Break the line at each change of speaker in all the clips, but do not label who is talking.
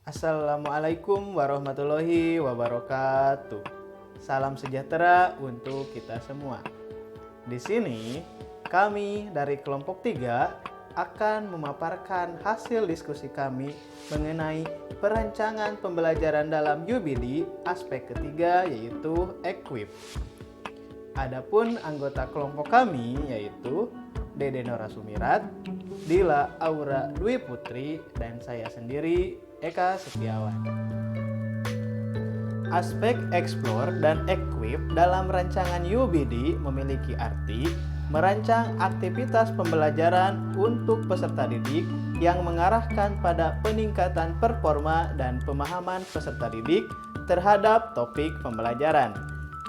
Assalamualaikum warahmatullahi wabarakatuh. Salam sejahtera untuk kita semua. Di sini, kami dari kelompok 3 akan memaparkan hasil diskusi kami mengenai perancangan pembelajaran dalam UBD aspek ketiga yaitu equip. Adapun anggota kelompok kami yaitu Dede Nora Sumirat, Dila Aura Dwi Putri, dan saya sendiri Eka Setiawan. Aspek explore dan equip dalam rancangan UBD memiliki arti merancang aktivitas pembelajaran untuk peserta didik yang mengarahkan pada peningkatan performa dan pemahaman peserta didik terhadap topik pembelajaran.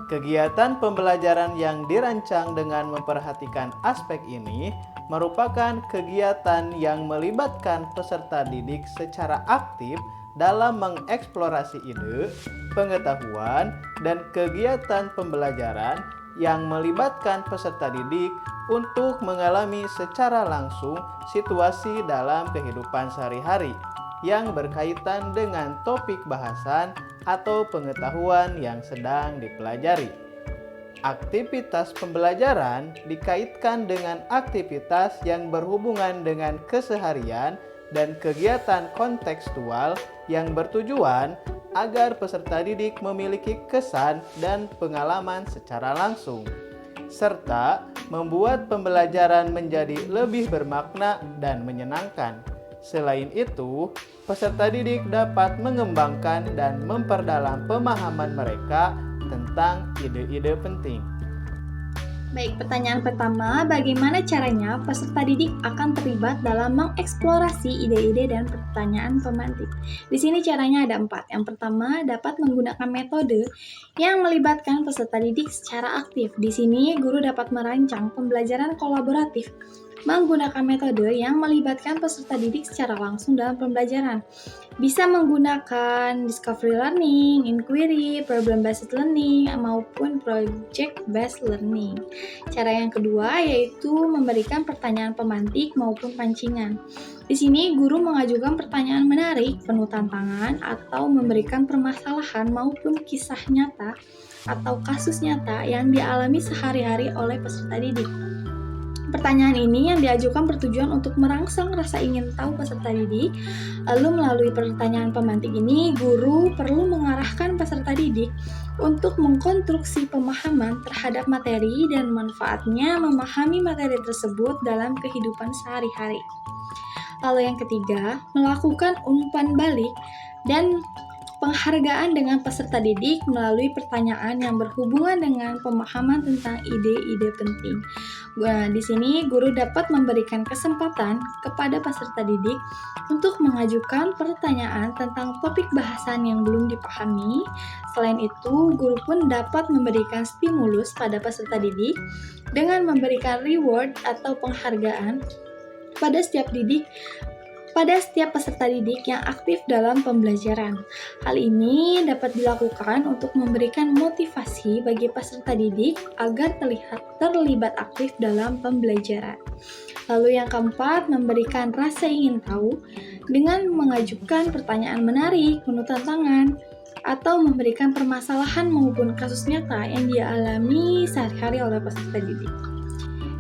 Kegiatan pembelajaran yang dirancang dengan memperhatikan aspek ini merupakan kegiatan yang melibatkan peserta didik secara aktif dalam mengeksplorasi ide, pengetahuan, dan kegiatan pembelajaran yang melibatkan peserta didik untuk mengalami secara langsung situasi dalam kehidupan sehari-hari yang berkaitan dengan topik bahasan atau pengetahuan yang sedang dipelajari. Aktivitas pembelajaran dikaitkan dengan aktivitas yang berhubungan dengan keseharian dan kegiatan kontekstual yang bertujuan agar peserta didik memiliki kesan dan pengalaman secara langsung, serta membuat pembelajaran menjadi lebih bermakna dan menyenangkan. Selain itu, peserta didik dapat mengembangkan dan memperdalam pemahaman mereka tentang ide-ide penting.
Baik, pertanyaan pertama, bagaimana caranya peserta didik akan terlibat dalam mengeksplorasi ide-ide dan pertanyaan pemantik? Di sini caranya ada 4. Yang pertama, dapat menggunakan metode yang melibatkan peserta didik secara aktif. Di sini, guru dapat merancang pembelajaran kolaboratif menggunakan metode yang melibatkan peserta didik secara langsung dalam pembelajaran. Bisa menggunakan discovery learning, inquiry, problem-based learning, maupun project-based learning. Cara yang kedua yaitu memberikan pertanyaan pemantik maupun pancingan. Di sini guru mengajukan pertanyaan menarik, penuh tantangan, atau memberikan permasalahan maupun kisah nyata atau kasus nyata yang dialami sehari-hari oleh peserta didik. Pertanyaan ini yang diajukan bertujuan untuk merangsang rasa ingin tahu peserta didik. Lalu melalui pertanyaan pemantik ini, guru perlu mengarahkan peserta didik untuk mengkonstruksi pemahaman terhadap materi dan manfaatnya memahami materi tersebut dalam kehidupan sehari-hari. Lalu yang ketiga, melakukan umpan balik dan penghargaan dengan peserta didik melalui pertanyaan yang berhubungan dengan pemahaman tentang ide-ide penting. Di sini guru dapat memberikan kesempatan kepada peserta didik untuk mengajukan pertanyaan tentang topik bahasan yang belum dipahami. Selain itu, guru pun dapat memberikan stimulus pada peserta didik dengan memberikan reward atau penghargaan pada setiap peserta didik yang aktif dalam pembelajaran. Hal ini dapat dilakukan untuk memberikan motivasi bagi peserta didik agar terlibat aktif dalam pembelajaran. Lalu yang keempat, memberikan rasa ingin tahu dengan mengajukan pertanyaan menarik, penuh tantangan, atau memberikan permasalahan maupun kasus nyata yang dialami sehari-hari oleh peserta didik.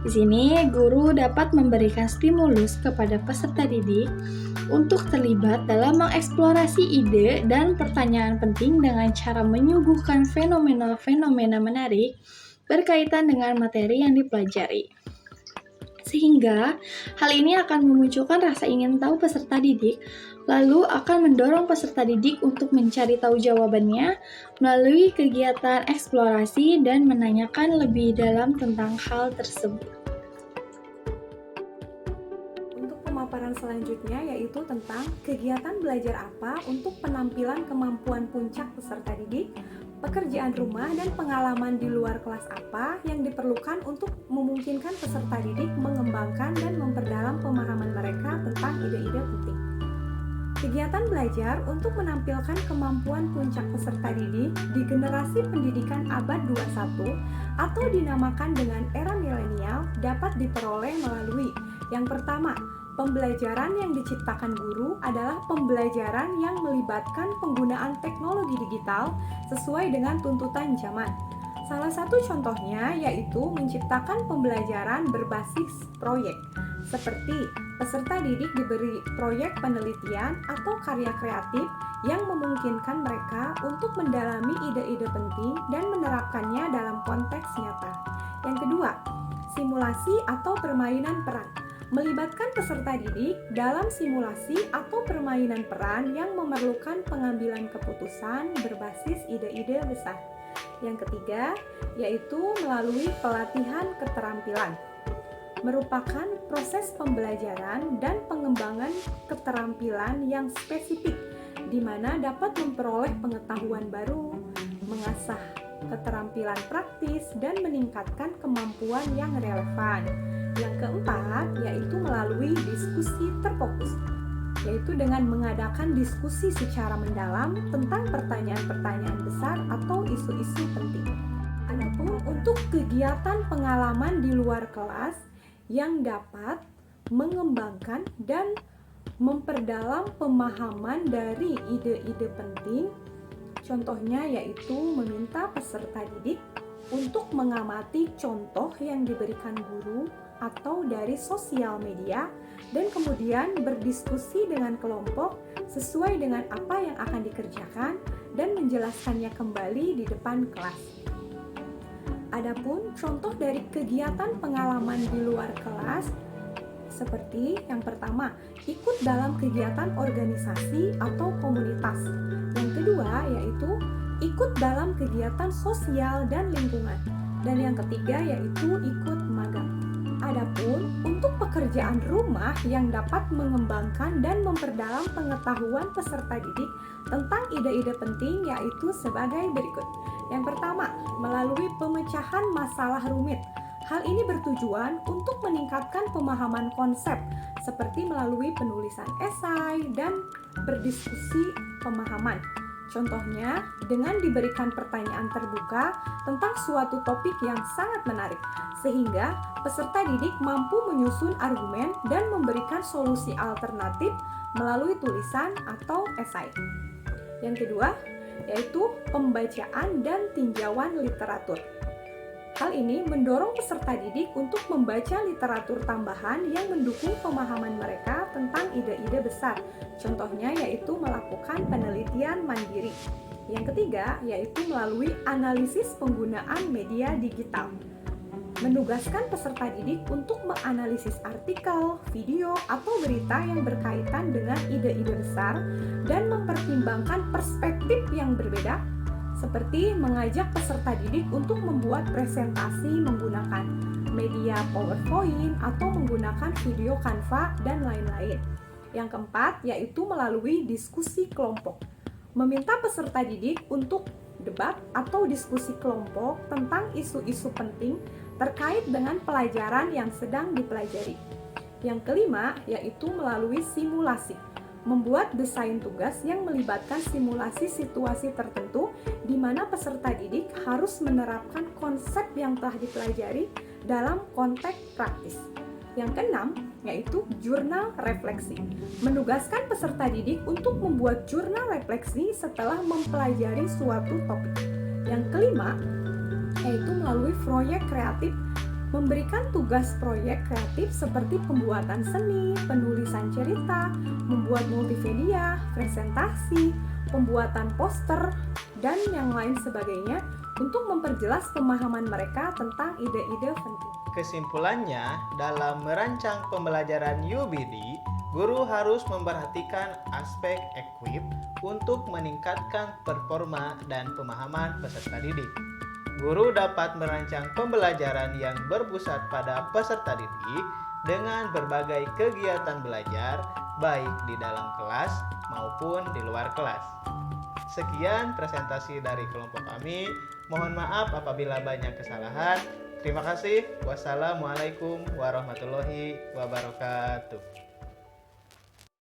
Di sini, guru dapat memberikan stimulus kepada peserta didik untuk terlibat dalam mengeksplorasi ide dan pertanyaan penting dengan cara menyuguhkan fenomena-fenomena menarik berkaitan dengan materi yang dipelajari. Sehingga, hal ini akan memunculkan rasa ingin tahu peserta didik, lalu akan mendorong peserta didik untuk mencari tahu jawabannya melalui kegiatan eksplorasi dan menanyakan lebih dalam tentang hal tersebut.
Pemaparan selanjutnya yaitu tentang kegiatan belajar apa untuk penampilan kemampuan puncak peserta didik, pekerjaan rumah dan pengalaman di luar kelas apa yang diperlukan untuk memungkinkan peserta didik mengembangkan dan memperdalam pemahaman mereka tentang ide-ide penting. Kegiatan belajar untuk menampilkan kemampuan puncak peserta didik di generasi pendidikan abad 21 atau dinamakan dengan era milenial dapat diperoleh melalui yang pertama, Pembelajaran yang diciptakan guru adalah pembelajaran yang melibatkan penggunaan teknologi digital sesuai dengan tuntutan zaman. Salah satu contohnya yaitu menciptakan pembelajaran berbasis proyek, seperti peserta didik diberi proyek penelitian atau karya kreatif yang memungkinkan mereka untuk mendalami ide-ide penting dan menerapkannya dalam konteks nyata. Yang kedua, simulasi atau permainan peran. Melibatkan peserta didik dalam simulasi atau permainan peran yang memerlukan pengambilan keputusan berbasis ide-ide besar. Yang ketiga, yaitu melalui pelatihan keterampilan. Merupakan proses pembelajaran dan pengembangan keterampilan yang spesifik, di mana dapat memperoleh pengetahuan baru, mengasah keterampilan praktis, dan meningkatkan kemampuan yang relevan. Yang keempat, yaitu melalui diskusi terfokus, yaitu dengan mengadakan diskusi secara mendalam tentang pertanyaan-pertanyaan besar atau isu-isu penting. Adapun untuk kegiatan pengalaman di luar kelas yang dapat mengembangkan dan memperdalam pemahaman dari ide-ide penting, contohnya yaitu meminta peserta didik untuk mengamati contoh yang diberikan guru atau dari sosial media dan kemudian berdiskusi dengan kelompok sesuai dengan apa yang akan dikerjakan dan menjelaskannya kembali di depan kelas. Adapun contoh dari kegiatan pengalaman di luar kelas seperti yang pertama, ikut dalam kegiatan organisasi atau komunitas. Yang kedua yaitu ikut dalam kegiatan sosial dan lingkungan. Dan yang ketiga yaitu ikut magang. Adapun untuk pekerjaan rumah yang dapat mengembangkan dan memperdalam pengetahuan peserta didik tentang ide-ide penting yaitu sebagai berikut. Yang pertama, melalui pemecahan masalah rumit. Hal ini bertujuan untuk meningkatkan pemahaman konsep seperti melalui penulisan esai dan berdiskusi pemahaman. Contohnya, dengan diberikan pertanyaan terbuka tentang suatu topik yang sangat menarik, sehingga peserta didik mampu menyusun argumen dan memberikan solusi alternatif melalui tulisan atau esai. Yang kedua, yaitu pembacaan dan tinjauan literatur. Hal ini mendorong peserta didik untuk membaca literatur tambahan yang mendukung pemahaman mereka tentang ide-ide besar. Contohnya yaitu melakukan penelitian mandiri. Yang ketiga yaitu melalui analisis penggunaan media digital. Menugaskan peserta didik untuk menganalisis artikel, video, atau berita yang berkaitan dengan ide-ide besar dan mempertimbangkan perspektif yang berbeda, seperti mengajak peserta didik untuk membuat presentasi menggunakan media PowerPoint atau menggunakan video Canva dan lain-lain. Yang keempat yaitu melalui diskusi kelompok. Meminta peserta didik untuk debat atau diskusi kelompok tentang isu-isu penting terkait dengan pelajaran yang sedang dipelajari. Yang kelima yaitu melalui simulasi. Membuat desain tugas yang melibatkan simulasi situasi tertentu di mana peserta didik harus menerapkan konsep yang telah dipelajari dalam konteks praktis. Yang keenam, yaitu jurnal refleksi. Menugaskan peserta didik untuk membuat jurnal refleksi setelah mempelajari suatu topik. Yang kelima, yaitu melalui proyek kreatif. Memberikan tugas proyek kreatif seperti pembuatan seni, penulisan cerita, membuat multimedia, presentasi, pembuatan poster, dan yang lain sebagainya untuk memperjelas pemahaman mereka tentang ide-ide penting.
Kesimpulannya, dalam merancang pembelajaran UBD, guru harus memperhatikan aspek equip untuk meningkatkan performa dan pemahaman peserta didik. Guru dapat merancang pembelajaran yang berpusat pada peserta didik dengan berbagai kegiatan belajar, baik di dalam kelas maupun di luar kelas. Sekian presentasi dari kelompok kami. Mohon maaf apabila banyak kesalahan. Terima kasih. Wassalamualaikum warahmatullahi wabarakatuh.